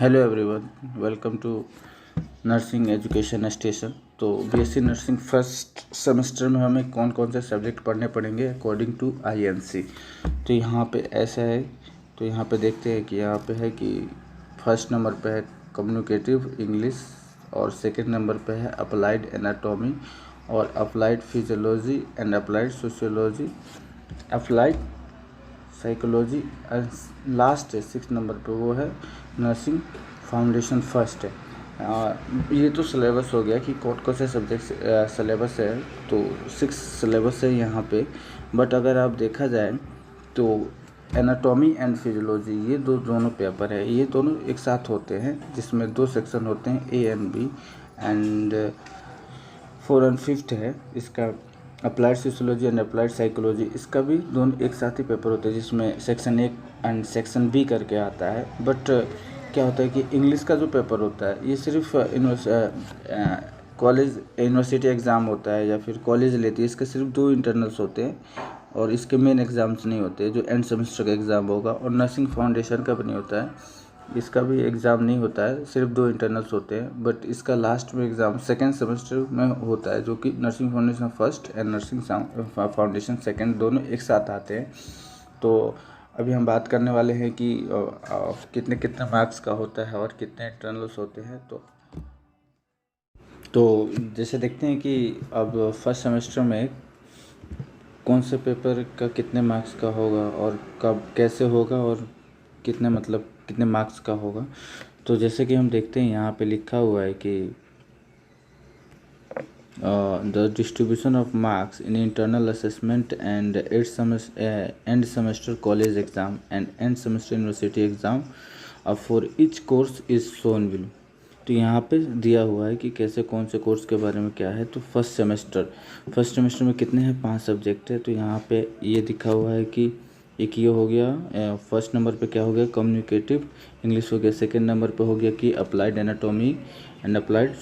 Hello everyone, welcome to nursing education station. तो BSc nursing first semester में हमें कौन कौन से सब्जेक्ट पढ़ने पड़ेंगे अकॉर्डिंग टू आईएनसी। तो यहाँ पे ऐसा है, तो यहाँ पे देखते हैं कि यहाँ पे है कि फर्स्ट नंबर पे है कम्युनिकेटिव इंग्लिश और सेकंड नंबर पे है अप्लाइड एनाटॉमी और applied physiology and applied sociology, applied psychology and last है 6 नंबर पे वो है नर्सिंग फाउंडेशन फर्स्ट है। ये तो सिलेबस हो गया कि कौन से सब्जेक्ट सिलेबस है। तो 6 सिलेबस है यहाँ पे। बट अगर आप देखा जाए तो एनाटॉमी एंड फिजियोलॉजी ये दोनों पेपर है, ये दोनों एक साथ होते हैं जिसमें 2 सेक्शन होते हैं A and B and 4 and 5 है इसका। Applied sociology and applied psychology इसका भी दोनों एक साथ ही पेपर होते हैं जिसमें section A and section B करके आता है। बट क्या होता है कि इंग्लिश का जो पेपर होता है ये सिर्फ कॉलेज यूनिवर्सिटी एग्ज़ाम होता है या फिर कॉलेज लेती है, इसके सिर्फ 2 इंटरनल्स होते हैं और इसके मेन एग्ज़ाम्स नहीं होते जो एंड सेमेस्टर का एग्ज़ाम होगा। और नर्सिंग फाउंडेशन का भी नहीं होता है, इसका भी एग्ज़ाम नहीं होता है, सिर्फ 2 इंटरनल्स होते हैं। बट इसका लास्ट में एग्ज़ाम सेकेंड सेमेस्टर में होता है जो कि nursing foundation first and nursing foundation second दोनों एक साथ आते हैं। तो अभी हम बात करने वाले हैं कि कितने कितने मार्क्स का होता है और कितने इंटरनल्स होते हैं। तो जैसे देखते हैं कि अब फर्स्ट सेमेस्टर में कौन से पेपर का कितने मार्क्स का होगा और कब कैसे होगा और कितने मार्क्स का होगा। तो जैसे कि हम देखते हैं यहाँ पे लिखा हुआ है कि the distribution of marks in internal assessment and end semester college exam and end semester university exam for each course is shown below. तो यहाँ पे दिया हुआ है कि कैसे कौन से कोर्स के बारे में क्या है। तो फर्स्ट सेमेस्टर में कितने हैं, 5 सब्जेक्ट है। तो यहाँ पे ये दिखा हुआ है कि एक ये हो गया, फर्स्ट नंबर पे क्या हो गया कम्युनिकेटिव इंग्लिश हो गया, सेकंड नंबर पे हो गया कि applied anatomy and applied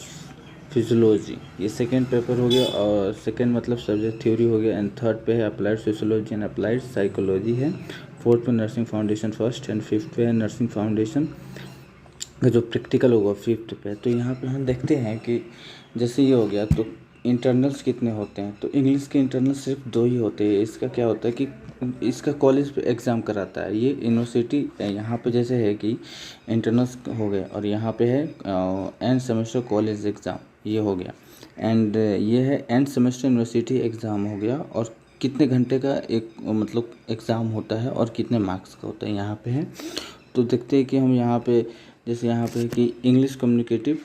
physiology, ये सेकंड पेपर हो गया और सेकंड मतलब सब्जेक्ट थ्योरी हो गया। एंड थर्ड पे है applied sociology and applied psychology है। फोर्थ पे nursing foundation first and fifth पे है नर्सिंग फाउंडेशन का जो प्रैक्टिकल होगा फिफ्थ पे। तो यहाँ पे हम देखते हैं कि जैसे ये हो गया तो इंटरनल्स कितने होते हैं। तो इंग्लिश के इंटरनल्स सिर्फ 2 ही होते हैं। इसका क्या होता है कि इसका कॉलेज पे एग्ज़ाम कराता है, ये यूनिवर्सिटी यहाँ पे जैसे है कि इंटरनल्स हो गए और यहाँ पे है एंड सेमेस्टर कॉलेज एग्ज़ाम ये हो गया एंड ये है एंड सेमेस्टर यूनिवर्सिटी एग्ज़ाम हो गया। और कितने घंटे का एक मतलब एग्ज़ाम होता है और कितने मार्क्स का होता है यहाँ पे है। तो देखते हैं कि हम यहाँ पे जैसे यहाँ पे कि इंग्लिश कम्युनिकेटिव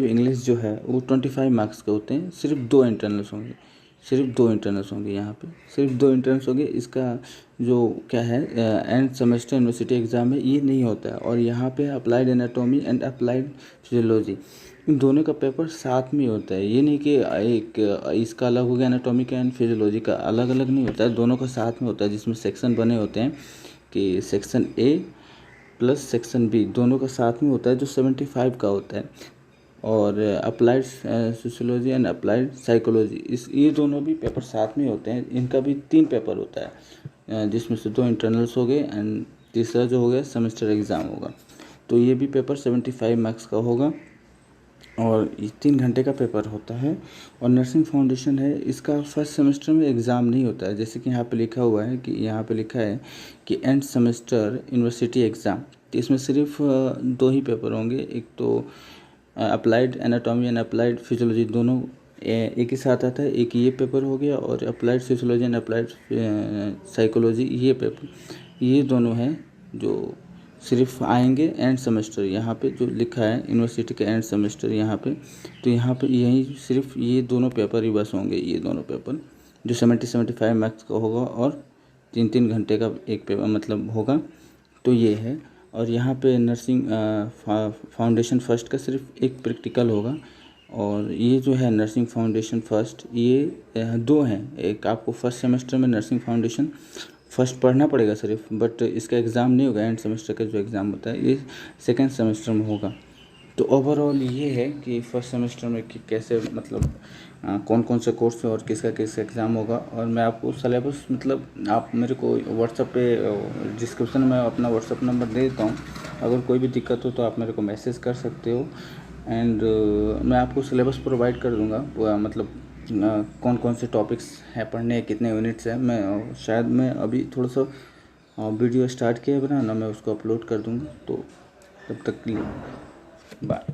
इंग्लिश जो है वो 25 मार्क्स के होते हैं। सिर्फ 2 इंटरनल्स होंगे यहाँ पे सिर्फ 2 इंटरनल्स होंगे। इसका जो क्या है एंड सेमेस्टर यूनिवर्सिटी एग्ज़ाम है ये नहीं होता है। और यहाँ पे applied anatomy and applied physiology इन दोनों का पेपर साथ में होता है। ये नहीं कि एक इसका अलग हो गया एनाटॉमी का एंड फिजियोलॉजी का अलग अलग नहीं होता है, दोनों का साथ में होता है जिसमें सेक्शन बने होते हैं कि section A plus section B दोनों का साथ में होता है जो 75 का होता है। और applied sociology and applied psychology ये दोनों भी पेपर साथ में होते हैं। इनका भी 3 पेपर होता है जिसमें से 2 इंटरनल्स हो गए एंड तीसरा जो हो गया सेमेस्टर एग्ज़ाम होगा। तो ये भी पेपर 75 मार्क्स का होगा और ये 3 घंटे का पेपर होता है। और नर्सिंग फाउंडेशन है इसका फर्स्ट सेमेस्टर में एग्ज़ाम नहीं होता है, जैसे कि यहाँ पे लिखा हुआ है कि यहाँ पे लिखा है कि एंड सेमेस्टर यूनिवर्सिटी एग्ज़ाम। तो इसमें सिर्फ 2 ही पेपर होंगे, एक तो applied anatomy and applied physiology दोनों एक ही साथ आता है, एक ये पेपर हो गया और applied sociology and applied psychology ये पेपर, ये दोनों हैं जो सिर्फ आएंगे एंड सेमेस्टर। यहाँ पे जो लिखा है यूनिवर्सिटी का एंड सेमेस्टर यहाँ पे, तो यहाँ पे यही सिर्फ ये दोनों पेपर ही बस होंगे, ये दोनों पेपर जो 75 मार्क्स का होगा और 3 घंटे का एक पेपर मतलब होगा। तो ये है। और यहाँ पे नर्सिंग फाउंडेशन फर्स्ट का सिर्फ एक प्रैक्टिकल होगा। और ये जो है नर्सिंग फाउंडेशन फर्स्ट ये 2 हैं, एक आपको फर्स्ट सेमेस्टर में नर्सिंग फाउंडेशन फर्स्ट पढ़ना पड़ेगा सिर्फ, बट इसका एग्ज़ाम नहीं होगा। एंड सेमेस्टर का जो एग्ज़ाम होता है ये सेकेंड सेमेस्टर में होगा। तो ओवरऑल ये है कि फर्स्ट सेमेस्टर में कि कैसे मतलब कौन कौन से कोर्स है और किसका किसका एग्ज़ाम होगा। और मैं आपको सिलेबस मतलब आप मेरे को व्हाट्सएप पे डिस्क्रिप्शन में अपना व्हाट्सएप नंबर दे देता हूँ, अगर कोई भी दिक्कत हो तो आप मेरे को मैसेज कर सकते हो। एंड मैं आपको सिलेबस प्रोवाइड कर दूँगा, मतलब कौन कौन से टॉपिक्स हैं पढ़ने हैं, कितने यूनिट्स हैं। मैं शायद मैं अभी थोड़ा सा वीडियो स्टार्ट किया है बनाना, मैं उसको अपलोड कर दूँगा। तो तब तक के लिए बाय।